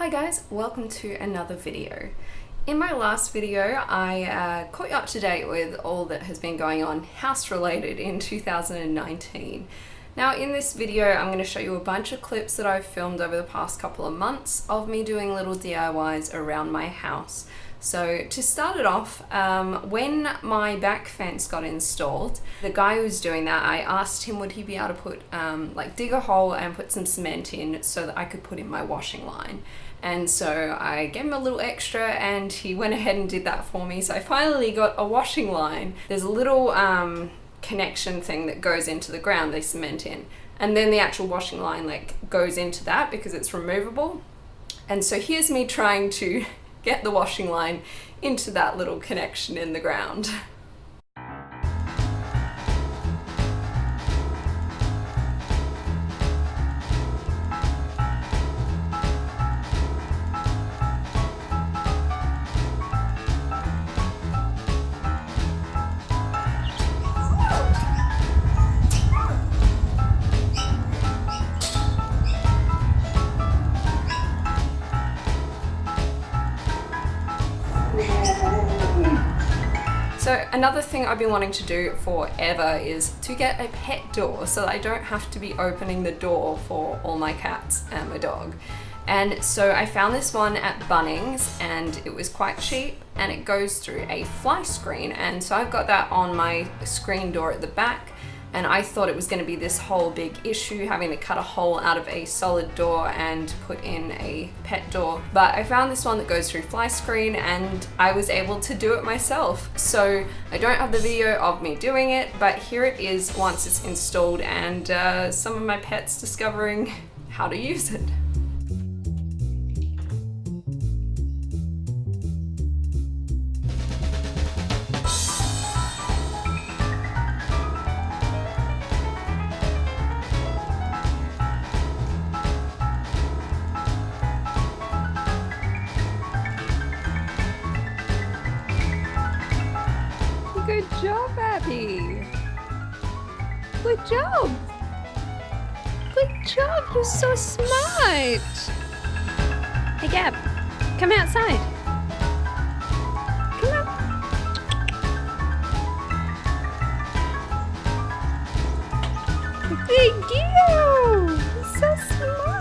Hi guys, welcome to another video. In my last video, I caught you up to date with all that has been going on house related in 2019. Now in this video, I'm going to show you a bunch of clips that I've filmed over the past couple of months of me doing little DIYs around my house. So to start it off, when my back fence got installed, the guy who was doing that, I asked him would he be able to put, dig a hole and put some cement in so that I could put in my washing line. And so I gave him a little extra and he went ahead and did that for me. So I finally got a washing line. There's a little connection thing that goes into the ground, they cement in. And then the actual washing line goes into that because it's removable. And so here's me trying to get the washing line into that little connection in the ground. So another thing I've been wanting to do forever is to get a pet door so that I don't have to be opening the door for all my cats and my dog. And so I found this one at Bunnings and it was quite cheap and it goes through a fly screen, and so I've got that on my screen door at the back. And I thought it was going to be this whole big issue having to cut a hole out of a solid door and put in a pet door. But I found this one that goes through fly screen and I was able to do it myself. So I don't have the video of me doing it, but here it is once it's installed and some of my pets discovering how to use it. Good job, Abby. Good job. Good job, you're so smart. Hey Gab, come outside. Come on. Thank you. You're so smart.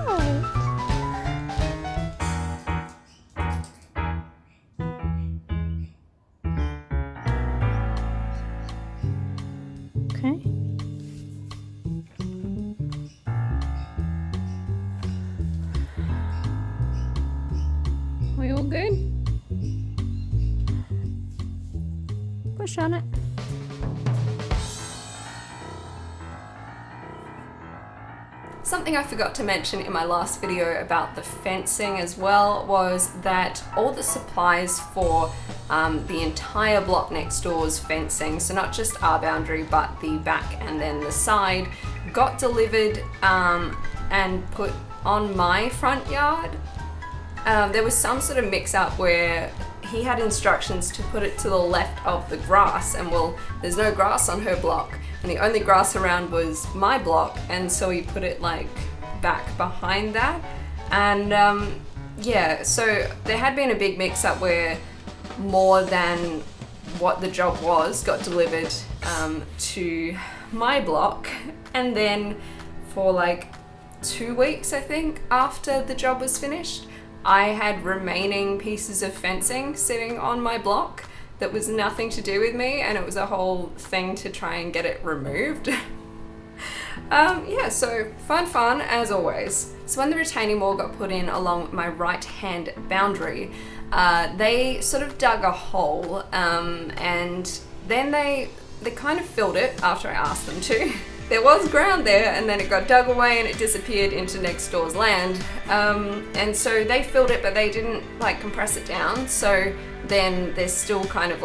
Okay. We all good? Push on it. Something I forgot to mention in my last video about the fencing as well was that all the supplies for the entire block next door's fencing, so not just our boundary but the back and then the side, got delivered and put on my front yard. There was some sort of mix up where he had instructions to put it to the left of the grass, and well, there's no grass on her block and the only grass around was my block, and so he put it back behind that. And yeah, so there had been a big mix up where more than what the job was got delivered to my block, and then for 2 weeks I think after the job was finished, I had remaining pieces of fencing sitting on my block that was nothing to do with me, and it was a whole thing to try and get it removed. Yeah, so fun as always. So when the retaining wall got put in along my right hand boundary, they sort of dug a hole and then they kind of filled it after I asked them to. There was ground there and then it got dug away and it disappeared into next door's land. And so they filled it, but they didn't compress it down. So then there's still kind of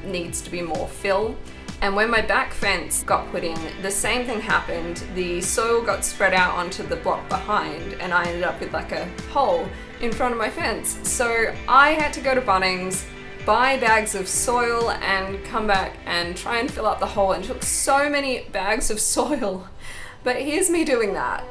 needs to be more fill. And when my back fence got put in, the same thing happened. The soil got spread out onto the block behind and I ended up with a hole in front of my fence. So I had to go to Bunnings, buy bags of soil and come back and try and fill up the hole, and it took so many bags of soil. But here's me doing that.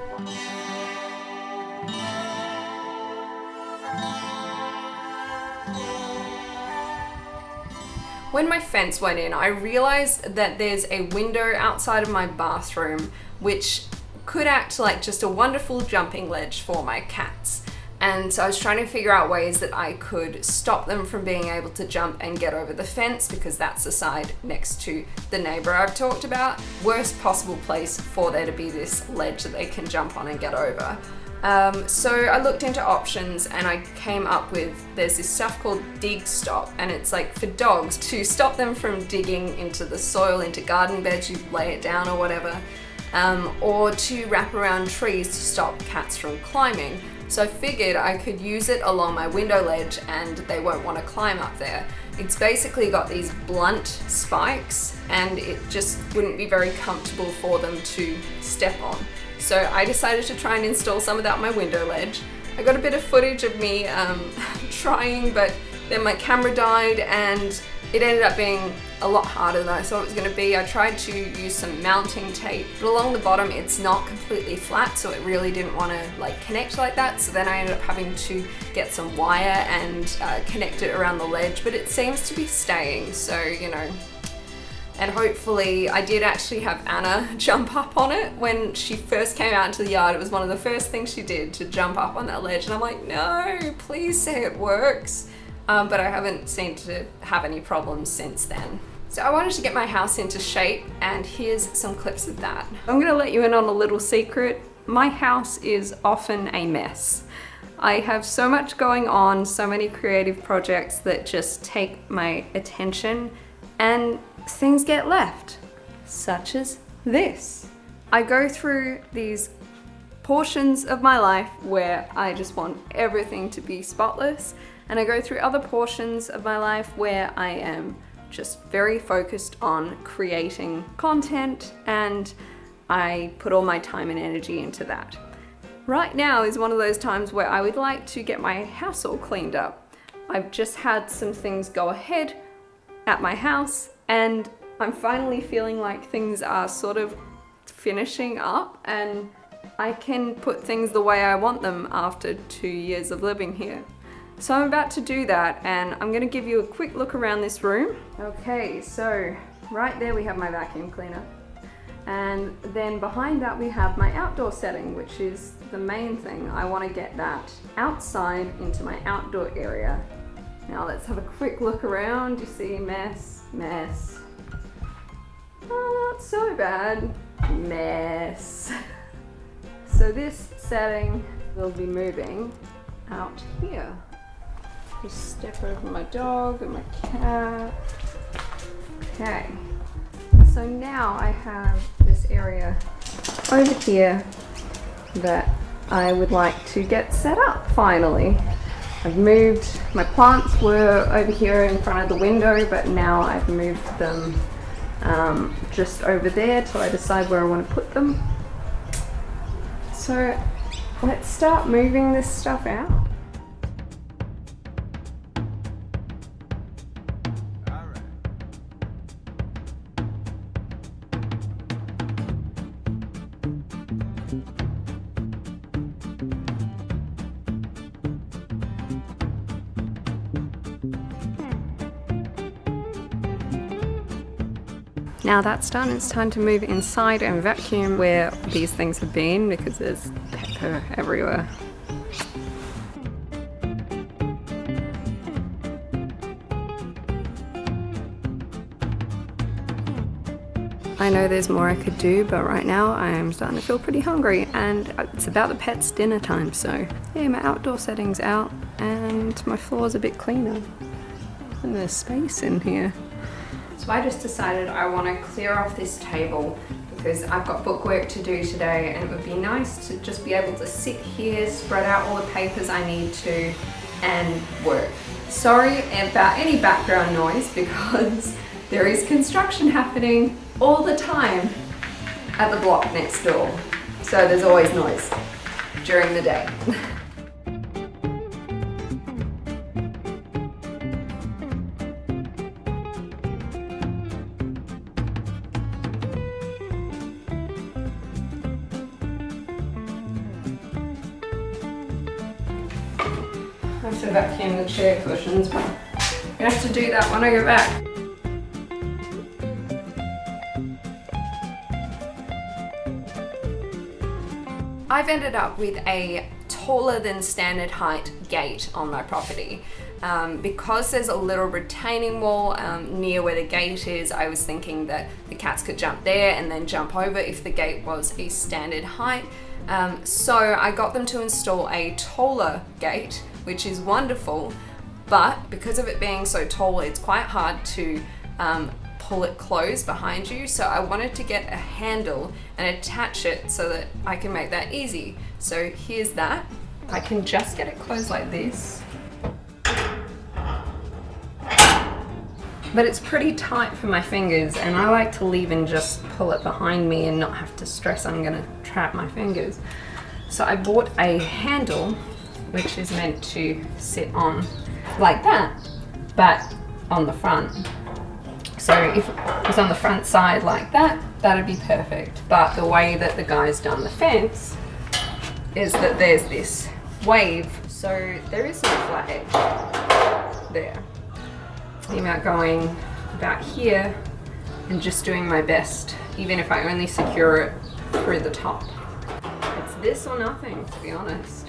When my fence went in, I realized that there's a window outside of my bathroom which could act like just a wonderful jumping ledge for my cats. And so I was trying to figure out ways that I could stop them from being able to jump and get over the fence, because that's the side next to the neighbor I've talked about. Worst possible place for there to be this ledge that they can jump on and get over. So I looked into options and I came up with, there's this stuff called dig stop, and it's like for dogs to stop them from digging into the soil, into garden beds, you lay it down or whatever, or to wrap around trees to stop cats from climbing. So I figured I could use it along my window ledge and they won't want to climb up there. It's basically got these blunt spikes and it just wouldn't be very comfortable for them to step on. So I decided to try and install some of that on my window ledge. I got a bit of footage of me trying, but then my camera died and it ended up being a lot harder than I thought it was going to be. I tried to use some mounting tape, but along the bottom it's not completely flat, so it really didn't want to like connect like that. So then I ended up having to get some wire and connect it around the ledge, but it seems to be staying, so you know. And hopefully, I did actually have Anna jump up on it when she first came out into the yard. It was one of the first things she did, to jump up on that ledge. And I'm like, no, please say it works. But I haven't seemed to have any problems since then. So I wanted to get my house into shape, and here's some clips of that. I'm gonna let you in on a little secret. My house is often a mess. I have so much going on, so many creative projects that just take my attention, and things get left, such as this. I go through these portions of my life where I just want everything to be spotless, and I go through other portions of my life where I am just very focused on creating content, and I put all my time and energy into that. Right now is one of those times where I would like to get my house all cleaned up. I've just had some things go ahead at my house, and I'm finally feeling like things are sort of finishing up and I can put things the way I want them after 2 years of living here. So I'm about to do that, and I'm gonna give you a quick look around this room. Okay, so right there we have my vacuum cleaner. And then behind that we have my outdoor setting, which is the main thing. I wanna get that outside into my outdoor area. Now let's have a quick look around. You see mess, mess. Oh, not so bad. Mess. So this setting will be moving out here. Just step over my dog and my cat. Okay. So now I have this area over here that I would like to get set up finally. I've moved, my plants were over here in front of the window, but now I've moved them just over there till I decide where I want to put them. So let's start moving this stuff out. Now that's done, it's time to move inside and vacuum where these things have been, because there's pepper everywhere. I know there's more I could do, but right now I am starting to feel pretty hungry, and it's about the pets' dinner time, so yeah, my outdoor setting's out and my floor's a bit cleaner and there's space in here. So I just decided I want to clear off this table because I've got bookwork to do today, and it would be nice to just be able to sit here, spread out all the papers I need to, and work. Sorry about any background noise because there is construction happening all the time at the block next door. So there's always noise during the day. I have to vacuum the chair cushions, but I'm gonna have to do that when I go back. I've ended up with a taller than standard height gate on my property. Because there's a little retaining wall near where the gate is, I was thinking that the cats could jump there and then jump over if the gate was a standard height. So I got them to install a taller gate, which is wonderful, but because of it being so tall, it's quite hard to pull it closed behind you. So I wanted to get a handle and attach it so that I can make that easy. So here's that. I can just get it closed like this. But it's pretty tight for my fingers, and I like to leave and just pull it behind me and not have to stress I'm gonna trap my fingers. So I bought a handle which is meant to sit on like that, but on the front. So if it was on the front side like that, that'd be perfect. But the way that the guy's done the fence is that there's this wave, so there is no flat edge there. I'm out going about here and just doing my best, even if I only secure it through the top. It's this or nothing, to be honest.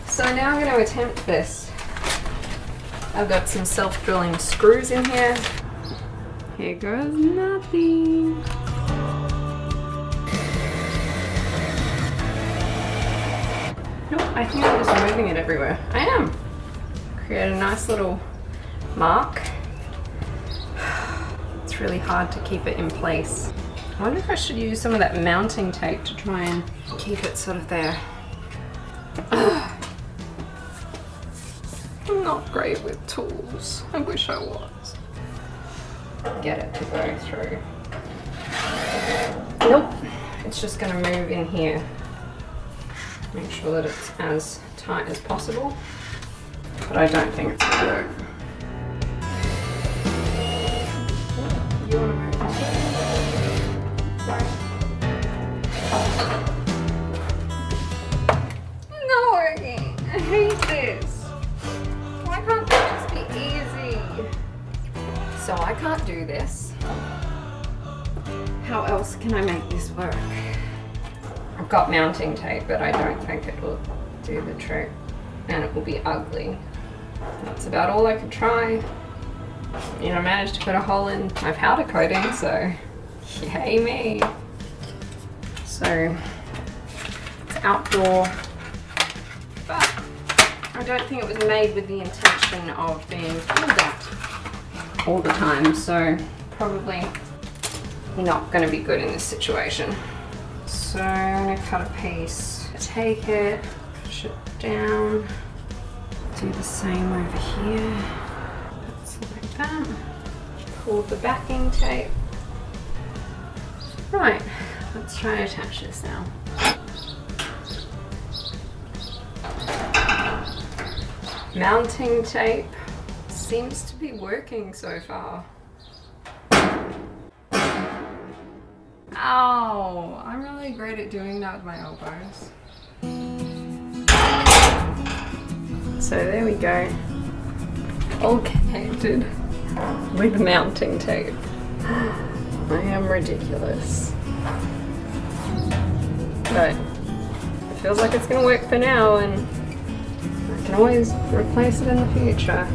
So now I'm going to attempt this. I've got some self-drilling screws in here. Here goes nothing. Nope, I think I'm just moving it everywhere. I am. Create a nice little mark. It's really hard to keep it in place. I wonder if I should use some of that mounting tape to try and keep it sort of there. I'm not great with tools. I wish I was. Get it to go through. Nope, it's just going to move in here. Make sure that it's as tight as possible, but I don't think it's going to work. You want to move this? Not working. I hate this. Why can't that just be easy? So I can't do this. How else can I make this work? I've got mounting tape, but I don't think it will do the trick, and it will be ugly. That's about all I could try. You know, I managed to put a hole in my powder coating, so yay me. So it's outdoor, but I don't think it was made with the intention of being pulled at all the time, so probably not going to be good in this situation. So I'm going to cut a piece, take it, push it down, do the same over here, that's like that, pull the backing tape. Right, let's try and attach this now. Mounting tape seems to be working so far. Ow! I'm really great at doing that with my elbows. So there we go. All connected with mounting tape. I am ridiculous. But it feels like it's going to work for now, and I can always replace it in the future.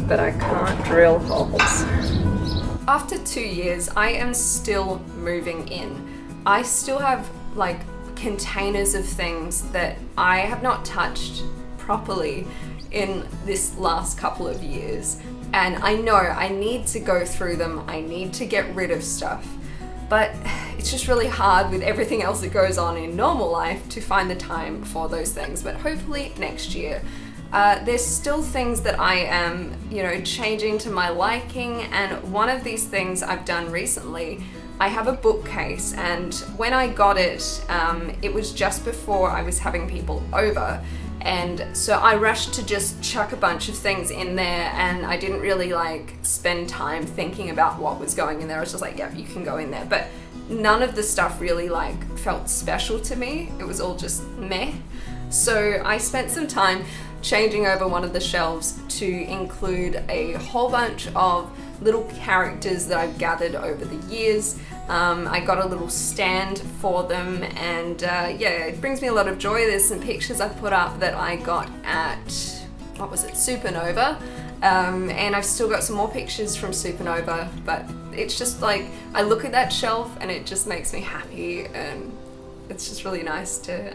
But I can't drill holes. After 2 years, I am still moving in. I still have like containers of things that I have not touched properly in this last couple of years. And I know I need to go through them, I need to get rid of stuff. But it's just really hard with everything else that goes on in normal life to find the time for those things. But hopefully next year. There's still things that I am, changing to my liking, and one of these things I've done recently, I have a bookcase, and when I got it, it was just before I was having people over, and so I rushed to just chuck a bunch of things in there, and I didn't really spend time thinking about what was going in there. I was just like, yeah, you can go in there, but none of the stuff really felt special to me. It was all just meh. So I spent some time changing over one of the shelves to include a whole bunch of little characters that I've gathered over the years. I got a little stand for them, and yeah, it brings me a lot of joy. There's some pictures I put up that I got at, what was it, Supernova, and I've still got some more pictures from Supernova, but it's just like, I look at that shelf and it just makes me happy, and it's just really nice to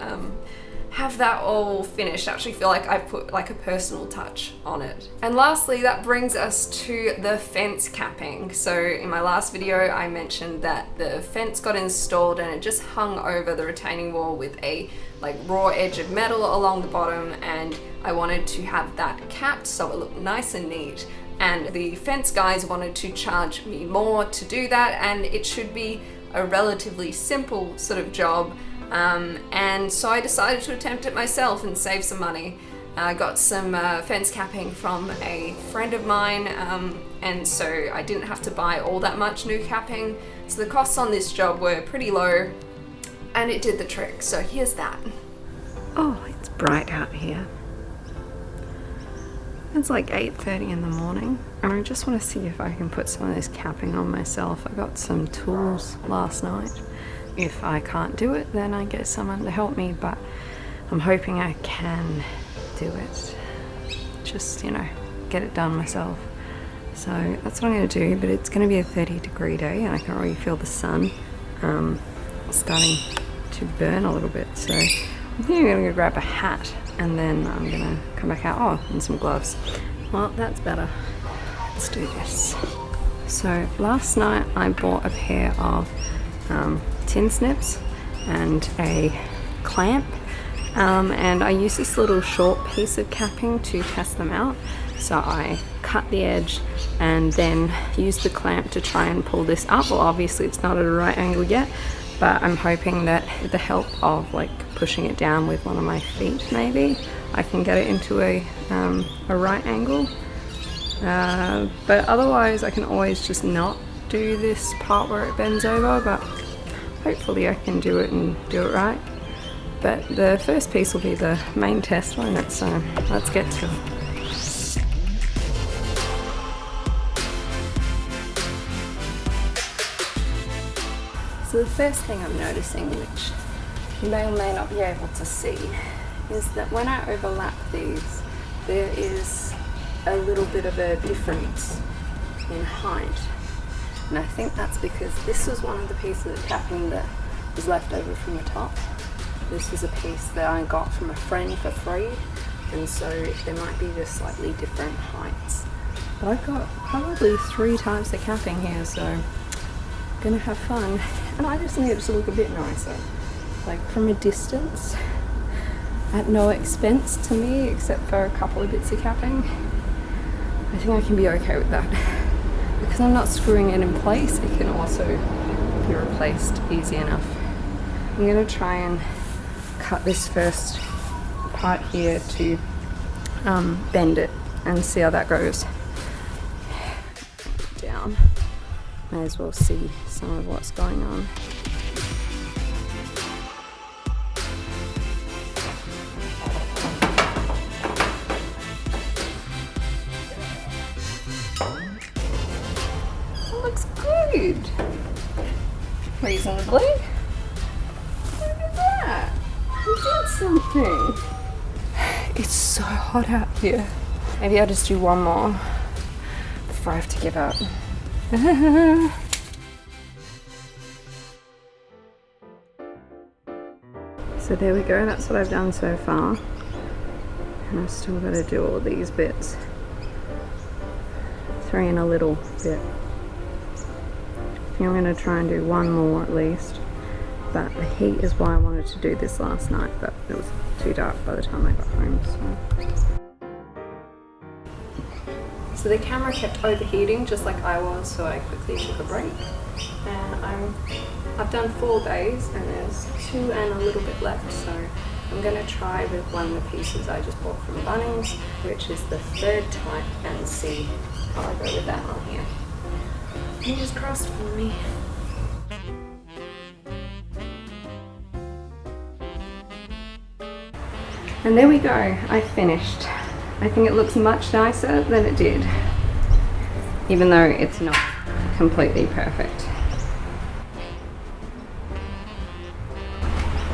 have that all finished. I actually feel like I put like a personal touch on it. And lastly, that brings us to the fence capping. So in my last video, I mentioned that the fence got installed and it just hung over the retaining wall with a like raw edge of metal along the bottom, and I wanted to have that capped so it looked nice and neat. And the fence guys wanted to charge me more to do that, and it should be a relatively simple sort of job. And so I decided to attempt it myself and save some money. I got some fence capping from a friend of mine, and so I didn't have to buy all that much new capping. So the costs on this job were pretty low, and it did the trick. So here's that. Oh, it's bright out here. It's like 8:30 in the morning, and I just want to see if I can put some of this capping on myself. I got some tools last night. If I can't do it, then I get someone to help me, but I'm hoping I can do it. Just, you know, get it done myself. So that's what I'm going to do, but it's going to be a 30-degree day, and I can already feel the sun starting to burn a little bit. So I think I'm going to go grab a hat, and then I'm going to come back out. Oh, and some gloves. Well, that's better. Let's do this. So last night I bought a pair of tin snips and a clamp, and I used this little short piece of capping to test them out. So I cut the edge and then used the clamp to try and pull this up. Well, obviously it's not at a right angle yet, but I'm hoping that with the help of like pushing it down with one of my feet, maybe I can get it into a right angle. But otherwise I can always just not do this part where it bends over, but hopefully I can do it and do it right. But the first piece will be the main test, won't it? So let's get to it. So the first thing I'm noticing, which you may or may not be able to see, is that when I overlap these, there is a little bit of a difference in height. And I think that's because this was one of the pieces of capping that was left over from the top. This is a piece that I got from a friend for free, and so there might be just slightly different heights. But I've got probably 3 types of capping here, so I'm gonna have fun. And I just need it to look a bit nicer, like from a distance, at no expense to me, except for a couple of bits of capping. I think I can be okay with that. Because I'm not screwing it in place, it can also be replaced easy enough. I'm going to try and cut this first part here to bend it and see how that goes. Down. May as well see some of what's going on. Good. Reasonably. Look at that. We did something. It's so hot out here. Maybe I'll just do one more before I have to give up. So there we go. That's what I've done so far. And I've still got to do all these bits. Throw in a little bit. I'm going to try and do one more at least, but the heat is why I wanted to do this last night, but it was too dark by the time I got home. So the camera kept overheating just like I was, so I quickly took a break, and I've done 4 bays and there's 2 and a little bit left, so I'm going to try with one of the pieces I just bought from Bunnings, which is the 3rd type, and see how I go with that on here. Fingers crossed for me. And there we go, I finished. I think it looks much nicer than it did, even though it's not completely perfect.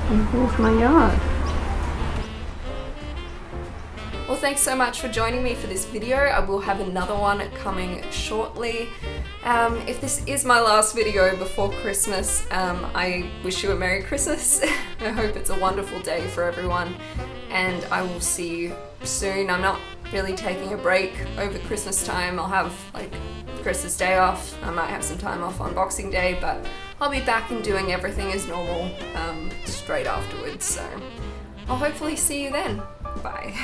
And here's my yard. Well, thanks so much for joining me for this video. I will have another one coming shortly. If this is my last video before Christmas, I wish you a Merry Christmas. I hope it's a wonderful day for everyone, and I will see you soon. I'm not really taking a break over Christmas time. I'll have like Christmas Day off. I might have some time off on Boxing Day, but I'll be back and doing everything as normal straight afterwards. So I'll hopefully see you then. Bye.